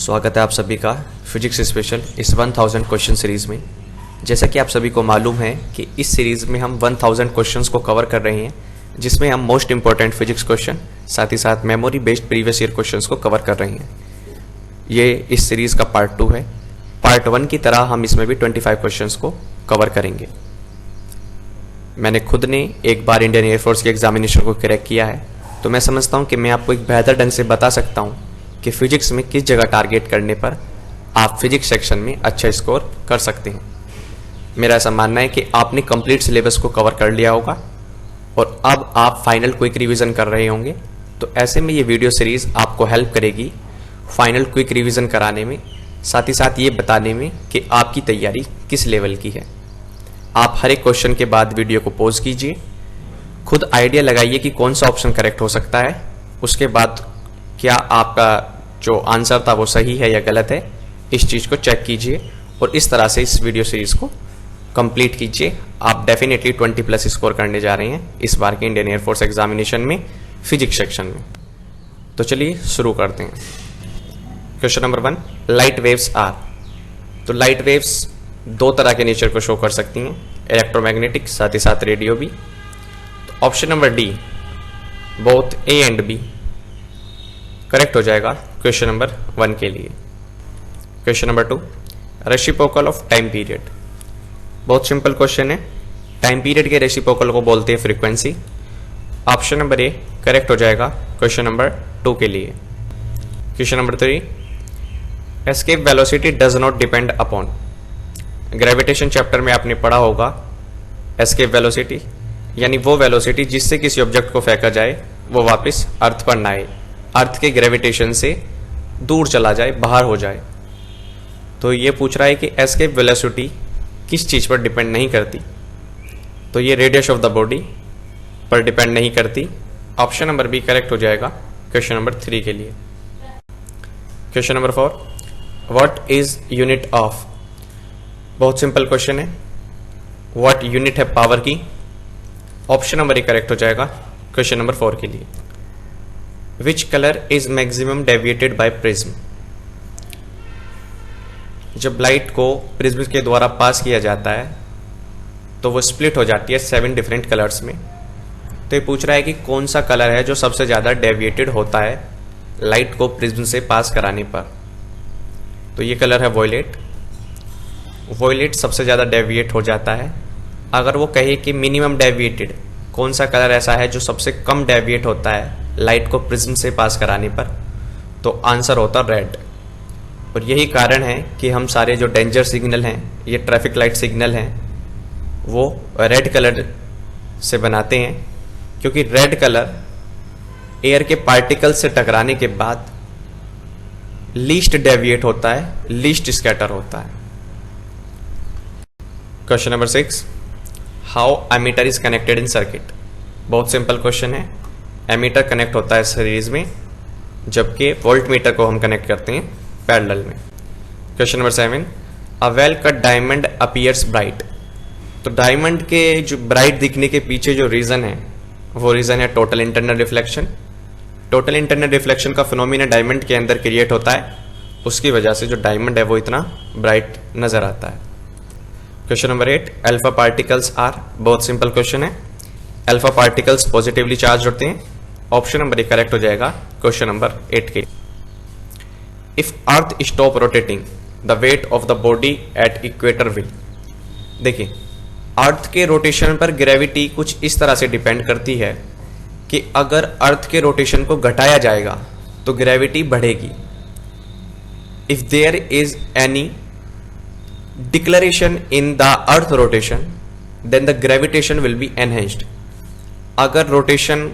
स्वागत है आप सभी का फिजिक्स स्पेशल इस 1000 क्वेश्चन सीरीज़ में। जैसा कि आप सभी को मालूम है कि इस सीरीज़ में हम 1000 क्वेश्चंस को कवर कर रहे हैं, जिसमें हम मोस्ट इंपॉर्टेंट फिजिक्स क्वेश्चन साथ ही साथ memory based previous year questions को कवर कर रहे हैं। ये इस सीरीज़ का पार्ट 2 है। पार्ट 1 की तरह हम इसमें भी 25 क्वेश्चंस को कवर करेंगे। मैंने खुद ने एक बार इंडियन एयरफोर्स के एग्जामिनेशन को क्रैक किया है, तो मैं समझता हूँ कि मैं आपको एक बेहतर ढंग से बता सकता हूँ कि फिजिक्स में किस जगह टारगेट करने पर आप फिजिक्स सेक्शन में अच्छा स्कोर कर सकते हैं। मेरा ऐसा मानना है कि आपने कंप्लीट सिलेबस को कवर कर लिया होगा और अब आप फाइनल क्विक रिवीजन कर रहे होंगे। तो ऐसे में ये वीडियो सीरीज आपको हेल्प करेगी फाइनल क्विक रिवीजन कराने में, साथ ही साथ ये बताने में कि आपकी तैयारी किस लेवल की है। आप हर एक क्वेश्चन के बाद वीडियो को पॉज कीजिए, खुद आइडिया लगाइए कि कौन सा ऑप्शन करेक्ट हो सकता है। उसके बाद क्या आपका जो आंसर था वो सही है या गलत है, इस चीज़ को चेक कीजिए और इस तरह से इस वीडियो सीरीज को कंप्लीट कीजिए। आप डेफिनेटली 20+ स्कोर करने जा रहे हैं इस बार के इंडियन एयरफोर्स एग्जामिनेशन में फिजिक्स सेक्शन में। तो चलिए शुरू करते हैं। Question number 1, light waves are. तो लाइट वेव्स दो तरह के नेचर को शो कर सकती हैं, इलेक्ट्रोमैग्नेटिक साथ ही साथ रेडियो भी। तो option number D, both A and B correct हो जाएगा क्वेश्चन नंबर 1 के लिए। Question number 2, reciprocal of time period. बहुत सिंपल क्वेश्चन है। टाइम पीरियड के रेसिप्रोकल को बोलते हैं frequency. Option number A correct हो जाएगा क्वेश्चन नंबर 2 के लिए। Question number 3, escape velocity does not depend upon. Gravitation chapter में आपने पढ़ा होगा एस्केप वेलोसिटी यानी वो वेलोसिटी जिससे किसी ऑब्जेक्ट को फेंका जाए वो वापस अर्थ पर ना आए, अर्थ के ग्रेविटेशन से दूर चला जाए, बाहर हो जाए। तो ये पूछ रहा है कि एस्केप वेलोसिटी किस चीज़ पर डिपेंड नहीं करती। तो ये रेडियस ऑफ द बॉडी पर डिपेंड नहीं करती। ऑप्शन नंबर बी करेक्ट हो जाएगा क्वेश्चन नंबर 3 के लिए। Question number 4, what is unit of. बहुत सिंपल क्वेश्चन है। व्हाट यूनिट है पावर की। ऑप्शन नंबर ए करेक्ट हो जाएगा क्वेश्चन नंबर 4 के लिए। Which colour is maximum deviated by prism. जब लाइट को प्रिज्म के द्वारा पास किया जाता है तो वो स्प्लिट हो जाती है 7 डिफरेंट कलर्स में। तो ये पूछ रहा है कि कौन सा कलर है जो सबसे ज़्यादा डेविएटेड होता है लाइट को प्रिज्म से पास कराने पर। तो ये कलर है वॉयलेट। वॉयलेट सबसे ज़्यादा डेविएट हो जाता है। अगर वो कहे कि मिनिमम डेविएटेड कौन सा कलर ऐसा है जो सबसे कम डेविएट होता है लाइट को प्रिज्म से पास कराने पर, तो आंसर होता रेड। और यही कारण है कि हम सारे जो डेंजर सिग्नल हैं, ये ट्रैफिक लाइट सिग्नल हैं, वो रेड कलर से बनाते हैं, क्योंकि रेड कलर एयर के पार्टिकल से टकराने के बाद लीस्ट डेविएट होता है, लीस्ट स्कैटर होता है। Question number 6, how ammeter is connected in circuit. बहुत सिंपल क्वेश्चन है। एमीटर कनेक्ट होता है सीरीज में, जबकि वोल्ट मीटर को हम कनेक्ट करते हैं पैरेलल में। Question number 7, a well cut diamond appears bright. तो डायमंड के जो ब्राइट दिखने के पीछे जो रीज़न है वो रीज़न है total internal reflection. Total internal reflection का फिनोमिना डायमंड के अंदर क्रिएट होता है, उसकी वजह से जो डायमंड है वो इतना ब्राइट नज़र आता है। Question number 8, alpha particles are. बहुत सिंपल क्वेश्चन है। अल्फा पार्टिकल्स पॉजिटिवली चार्ज होते हैं। ऑप्शन नंबर ए करेक्ट हो जाएगा क्वेश्चन नंबर 8 के। If earth stop rotating the weight of the body at equator will. देखिए, अर्थ के रोटेशन पर ग्रेविटी कुछ इस तरह से डिपेंड करती है कि अगर अर्थ के रोटेशन को घटाया जाएगा तो ग्रेविटी बढ़ेगी। If there is any declaration in the earth rotation then the gravitation will be enhanced. अगर रोटेशन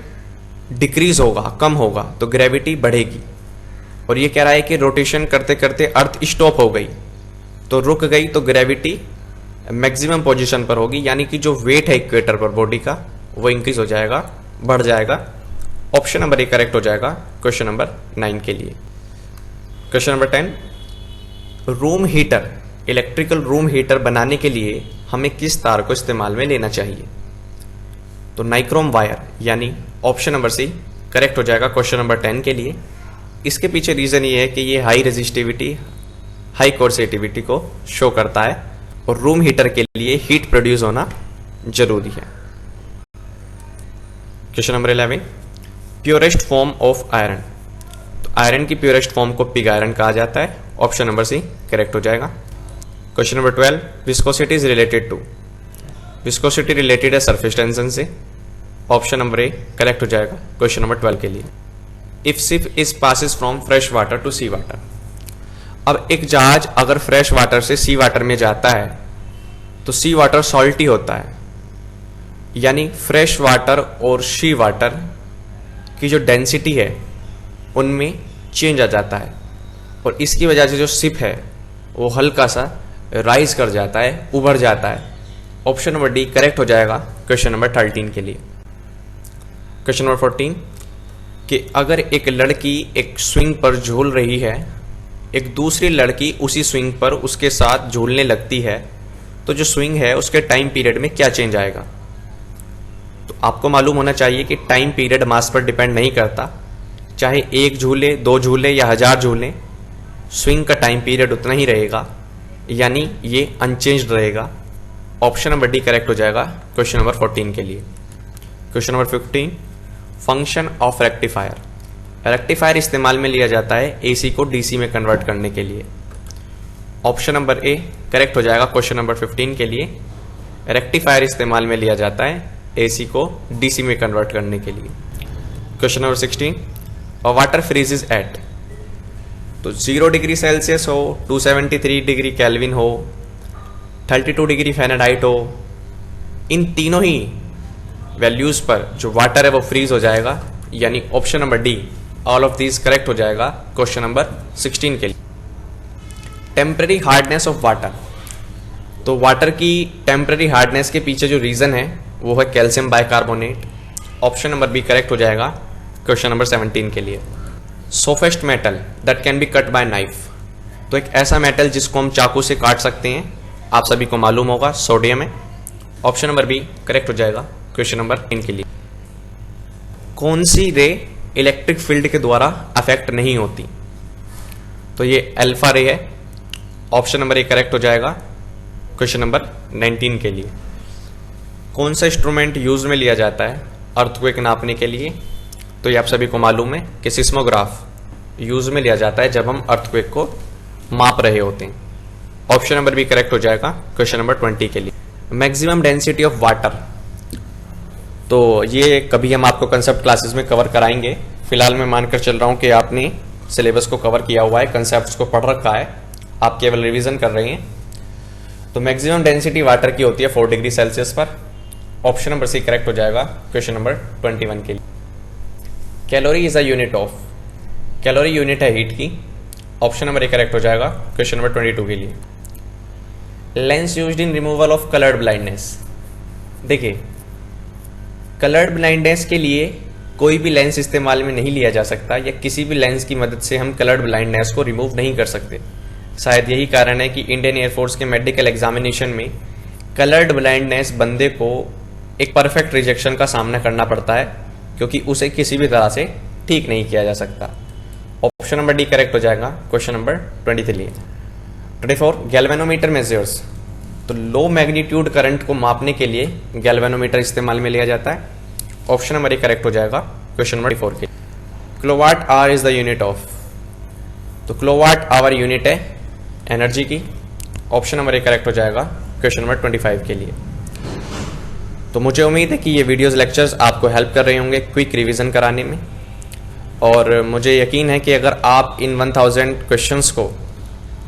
डिक्रीज होगा, कम होगा, तो ग्रेविटी बढ़ेगी। और ये कह रहा है कि रोटेशन करते करते अर्थ स्टॉप हो गई, तो रुक गई, तो ग्रेविटी मैक्सिमम पोजीशन पर होगी, यानी कि जो वेट है इक्वेटर पर बॉडी का वो इंक्रीज हो जाएगा, बढ़ जाएगा। ऑप्शन नंबर ए करेक्ट हो जाएगा क्वेश्चन नंबर 9 के लिए। Question number 10, room heater, electrical room heater बनाने के लिए हमें किस तार को इस्तेमाल में लेना चाहिए। तो नाइक्रोम वायर, यानी ऑप्शन नंबर सी करेक्ट हो जाएगा क्वेश्चन नंबर 10 के लिए। इसके पीछे रीज़न ये है कि ये हाई रेजिस्टिविटी, हाई कोर्सेटिविटी को शो करता है और रूम हीटर के लिए हीट प्रोड्यूस होना जरूरी है। Question number 11, purest form of iron. तो आयरन की प्योरेस्ट फॉर्म को पिग आयरन कहा जाता है। ऑप्शन नंबर सी करेक्ट हो जाएगा। Question number 12, viscosity is related to. Viscosity related है सरफेस टेंशन से। ऑप्शन नंबर ए करेक्ट हो जाएगा क्वेश्चन नंबर 12 के लिए। If ship is passes from fresh water to sea water. अब एक जहाज अगर फ्रेश वाटर से सी वाटर में जाता है तो सी वाटर सॉल्टी होता है, यानी फ्रेश वाटर और सी वाटर की जो डेंसिटी है उनमें चेंज आ जाता है और इसकी वजह से जो शिप है वो हल्का सा राइज कर जाता है, उभर जाता है। ऑप्शन नंबर डी करेक्ट हो जाएगा क्वेश्चन नंबर 13 के लिए। क्वेश्चन नंबर 14, कि अगर एक लड़की एक स्विंग पर झूल रही है, एक दूसरी लड़की उसी स्विंग पर उसके साथ झूलने लगती है, तो जो स्विंग है उसके टाइम पीरियड में क्या चेंज आएगा। तो आपको मालूम होना चाहिए कि टाइम पीरियड मास पर डिपेंड नहीं करता, चाहे एक झूले, दो झूले या 1000 झूले, स्विंग का टाइम पीरियड उतना ही रहेगा, यानी ये अनचेंज्ड रहेगा। ऑप्शन नंबर डी करेक्ट हो जाएगा क्वेश्चन नंबर 14 के लिए। Question number 15, function of rectifier. Rectifier इस्तेमाल में लिया जाता है एसी को डीसी में कन्वर्ट करने के लिए। ऑप्शन नंबर ए करेक्ट हो जाएगा क्वेश्चन नंबर 15 के लिए। रेक्टिफायर इस्तेमाल में लिया जाता है एसी को डीसी में कन्वर्ट करने के लिए। Question number 16, water freezes at. तो 0 डिग्री सेल्सियस हो, 273 डिग्री केल्विन हो, 32 डिग्री फ़ारेनहाइट हो, इन तीनों ही वैल्यूज पर जो वाटर है वो फ्रीज हो जाएगा, यानी option number D all of these correct हो जाएगा क्वेश्चन नंबर 16 के लिए। Temporary hardness of water. तो वाटर की टेम्पररी हार्डनेस के पीछे जो रीजन है वो है calcium bicarbonate. Option number B correct हो जाएगा क्वेश्चन नंबर 17 के लिए। Softest metal that can be cut by knife. तो एक ऐसा मेटल जिसको हम चाकू से काट सकते हैं, आप सभी को मालूम होगा, सोडियम है। ऑप्शन नंबर बी करेक्ट हो जाएगा क्वेश्चन नंबर 3 के लिए। कौन सी रे इलेक्ट्रिक फील्ड के द्वारा अफेक्ट नहीं होती। तो ये अल्फा रे है। ऑप्शन नंबर ए करेक्ट हो जाएगा क्वेश्चन नंबर 19 के लिए। कौन सा इंस्ट्रूमेंट यूज में लिया जाता है अर्थक्वेक नापने के लिए। तो ये आप सभी को मालूम है कि सिस्मोग्राफ यूज में लिया जाता है जब हम अर्थक्वेक को माप रहे होते हैं। ऑप्शन नंबर बी करेक्ट हो जाएगा क्वेश्चन नंबर 20 के लिए। Maximum density of water. तो ये कभी हम आपको कंसेप्ट क्लासेस में कवर कराएंगे। फिलहाल मैं मानकर चल रहा हूँ कि आपने सिलेबस को कवर किया हुआ है, कंसेप्ट्स को पढ़ रखा है, आप केवल रिवीजन कर रहे हैं। तो मैक्सिमम डेंसिटी वाटर की होती है 4 डिग्री सेल्सियस पर। ऑप्शन नंबर सी करेक्ट हो जाएगा क्वेश्चन नंबर 21 के लिए। Calorie is a unit of. Calorie unit है हीट की। ऑप्शन नंबर ए करेक्ट हो जाएगा क्वेश्चन नंबर 22 के लिए। Lens used in removal of coloured blindness. देखिए, कलर्ड ब्लाइंडनेस के लिए कोई भी लेंस इस्तेमाल में नहीं लिया जा सकता, या किसी भी लेंस की मदद से हम कलर्ड ब्लाइंडनेस को रिमूव नहीं कर सकते। शायद यही कारण है कि इंडियन एयरफोर्स के मेडिकल एग्जामिनेशन में कलर्ड ब्लाइंडनेस बंदे को एक परफेक्ट रिजेक्शन का सामना करना पड़ता है, क्योंकि उसे किसी भी तरह से ठीक नहीं किया जा सकता। ऑप्शन नंबर डी करेक्ट हो जाएगा क्वेश्चन नंबर 23। 24, galvanometer measures. तो लो मैग्नीट्यूड करंट को मापने के लिए गैल्वेनोमीटर इस्तेमाल में लिया जाता है। ऑप्शन नंबर ए करेक्ट हो जाएगा क्वेश्चन नंबर 24 के। Kilowatt hour is the unit of. तो किलोवाट आवर यूनिट है एनर्जी की। ऑप्शन नंबर ए करेक्ट हो जाएगा क्वेश्चन नंबर 25 के लिए। तो मुझे उम्मीद है कि ये वीडियोस लेक्चर्स आपको हेल्प कर रहे होंगे क्विक रिवीजन कराने में, और मुझे यकीन है कि अगर आप इन 1000 क्वेश्चंस को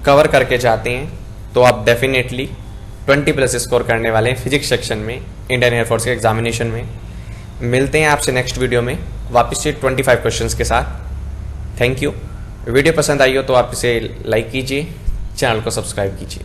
कवर करके जाते हैं तो आप डेफिनेटली 20+ स्कोर करने वाले हैं फिजिक्स सेक्शन में इंडियन एयरफोर्स के एग्जामिनेशन में। मिलते हैं आपसे नेक्स्ट वीडियो में वापस से 25 क्वेश्चंस के साथ। Thank you. वीडियो पसंद आई हो तो आप इसे लाइक कीजिए, चैनल को सब्सक्राइब कीजिए।